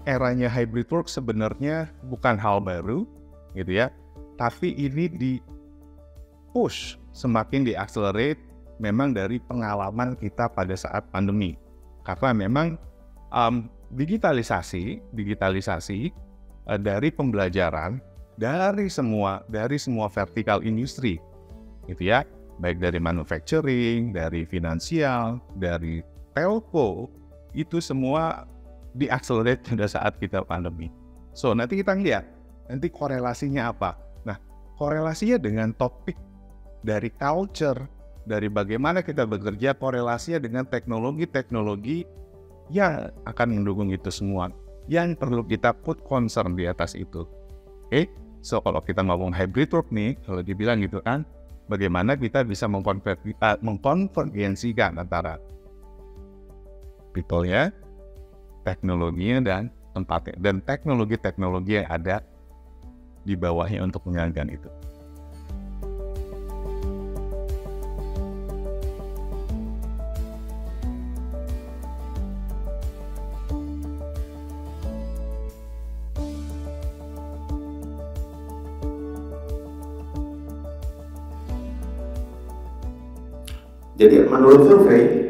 eranya hybrid work sebenarnya bukan hal baru gitu ya, tapi ini di-push, semakin di-accelerate memang dari pengalaman kita pada saat pandemi. Karena memang digitalisasi dari pembelajaran dari semua vertikal industri gitu ya, baik dari manufacturing, dari finansial, dari telco, itu semua di-accelerate pada saat kita pandemi. So, nanti kita lihat, nanti korelasinya apa. Nah, korelasinya dengan topik dari culture, dari bagaimana kita bekerja, korelasinya dengan teknologi-teknologi yang akan mendukung itu semua, yang perlu kita put concern di atas itu. Oke? So, kalau kita ngomong hybrid work nih, kalau dibilang gitu kan, bagaimana kita bisa mengkonvergensikan antara people-nya, teknologinya, dan tempatnya, dan teknologi-teknologi yang ada di bawahnya untuk menjalankan itu. Jadi menurut survei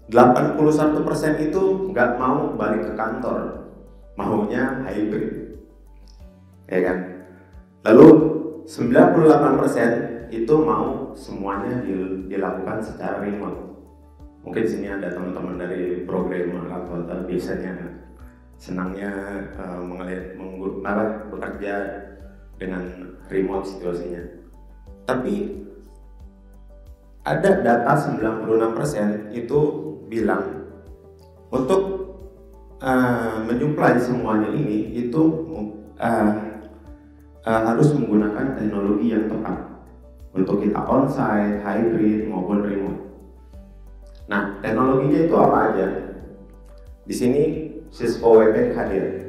81% itu nggak mau balik ke kantor, maunya hybrid, ya kan? Lalu 98% itu mau semuanya dilakukan secara remote. Mungkin sini ada teman-teman dari programmer atau biasanya senangnya bekerja dengan remote situasinya. Tapi ada data 96% itu bilang untuk menyuplai semuanya ini itu harus menggunakan teknologi yang tepat untuk kita on-site, hybrid maupun remote. Nah, teknologinya itu apa aja? Di sini Cisco Webex hadir.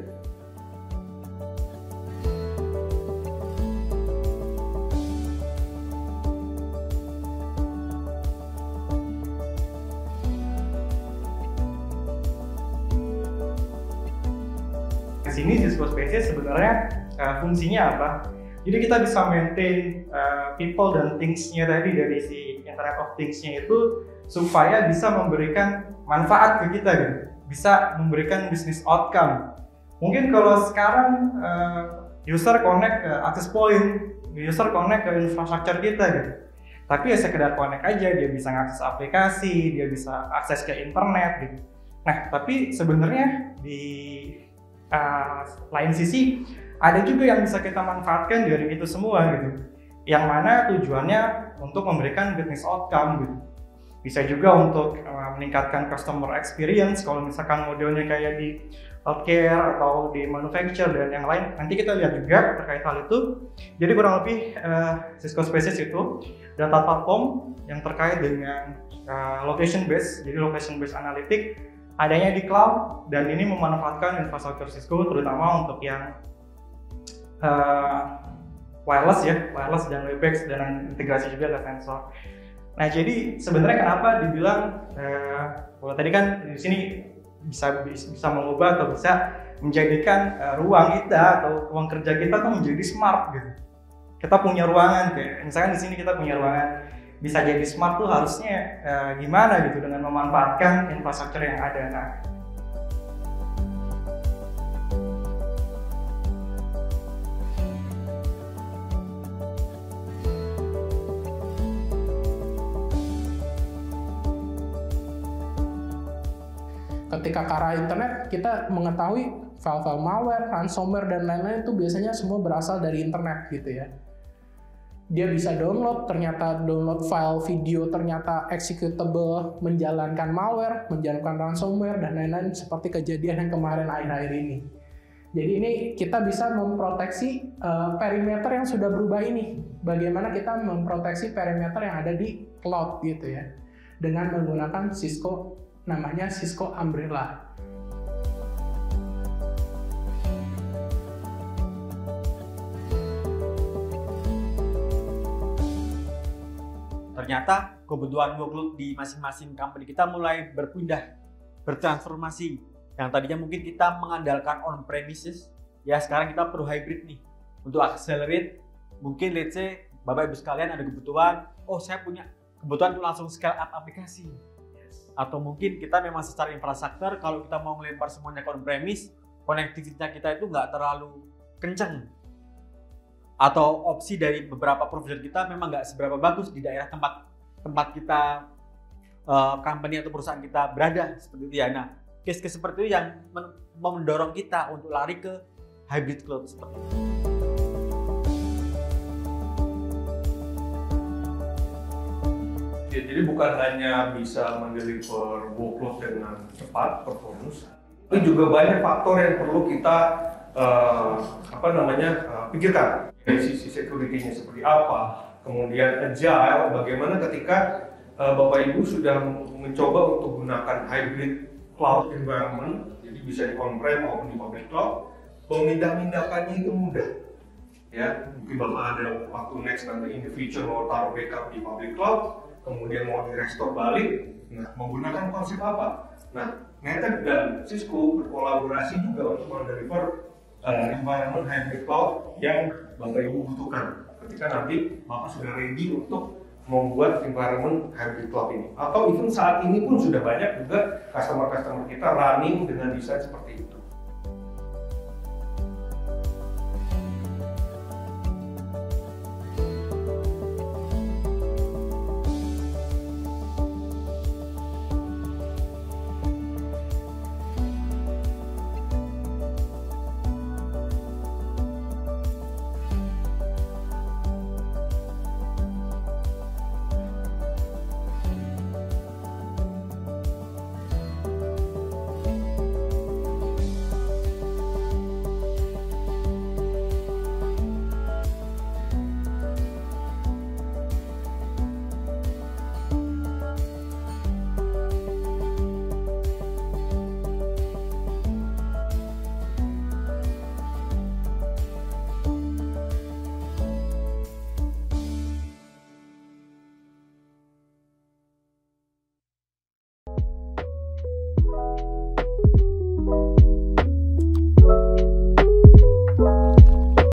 Di sini Cisco Spaces sebenarnya fungsinya apa? Jadi kita bisa maintain people dan things-nya tadi dari si Internet of Things-nya itu supaya bisa memberikan manfaat ke kita gitu. Bisa memberikan business outcome. Mungkin kalau sekarang user connect ke access point, user connect ke infrastruktur kita gitu. Tapi ya sekedar connect aja, dia bisa ngakses aplikasi, dia bisa akses ke internet gitu. Nah, tapi sebenarnya di lain sisi ada juga yang bisa kita manfaatkan dari itu semua gitu, yang mana tujuannya untuk memberikan business outcome gitu. Bisa juga untuk meningkatkan customer experience kalau misalkan modelnya kayak di healthcare atau di manufacture dan yang lain. Nanti kita lihat juga terkait hal itu. Jadi kurang lebih Cisco Spaces itu data platform yang terkait dengan location based, jadi location based analytic adanya di cloud, dan ini memanfaatkan infrastruktur Cisco terutama untuk yang wireless dan Webex dan integrasi juga ke sensor. Nah, jadi sebenarnya kenapa dibilang kalau tadi kan di sini bisa mengubah atau bisa menjadikan ruang kita atau ruang kerja kita tuh menjadi smart gitu. Kita punya ruangan kayak misalkan di sini kita punya ruangan bisa jadi smart tuh harusnya gimana gitu dengan memanfaatkan infrastruktur yang ada. Nah, ketika ke arah internet, kita mengetahui file-file malware, ransomware, dan lain-lain itu biasanya semua berasal dari internet gitu ya. Dia bisa ternyata download file video, ternyata executable, menjalankan malware, menjalankan ransomware, dan lain-lain seperti kejadian yang kemarin akhir-akhir ini. Jadi ini kita bisa memproteksi perimeter yang sudah berubah ini. Bagaimana kita memproteksi perimeter yang ada di cloud gitu ya. Dengan menggunakan Cisco, namanya Cisco Umbrella. Ternyata kebutuhan workload di masing-masing company kita mulai bertransformasi Yang tadinya mungkin kita mengandalkan on premises, ya sekarang kita perlu hybrid nih. Untuk accelerate, mungkin let's say Bapak Ibu sekalian ada kebutuhan, oh saya punya kebutuhan untuk langsung scale up aplikasi. Atau mungkin kita memang secara infrastruktur, kalau kita mau melempar semuanya ke on premise, konektivitas kita itu nggak terlalu kenceng. Atau opsi dari beberapa provider kita memang nggak seberapa bagus di daerah tempat kita, company atau perusahaan kita berada, seperti itu ya. Nah, case-case seperti itu yang mendorong kita untuk lari ke hybrid cloud seperti itu. Jadi bukan hanya bisa mendeliver workload dengan cepat, performance, tapi juga banyak faktor yang perlu kita pikirkan. Dari sisi security-nya seperti apa, kemudian agile, bagaimana ketika Bapak Ibu sudah mencoba untuk gunakan hybrid cloud environment, jadi bisa di on-prem maupun di public cloud, pemindah-mindahkannya itu mudah. Ya, mungkin Bapak ada waktu next nanti in the future mau taruh backup di public cloud, kemudian mau di-restore balik, nah menggunakan konsep apa? Nah, Netek dan Cisco berkolaborasi juga untuk mendeliver environment hybrid cloud yang Bapak Ibu butuhkan ketika nanti Bapak sudah ready untuk membuat environment hybrid cloud ini. Atau even saat ini pun sudah banyak juga customer-customer kita running dengan desain seperti itu.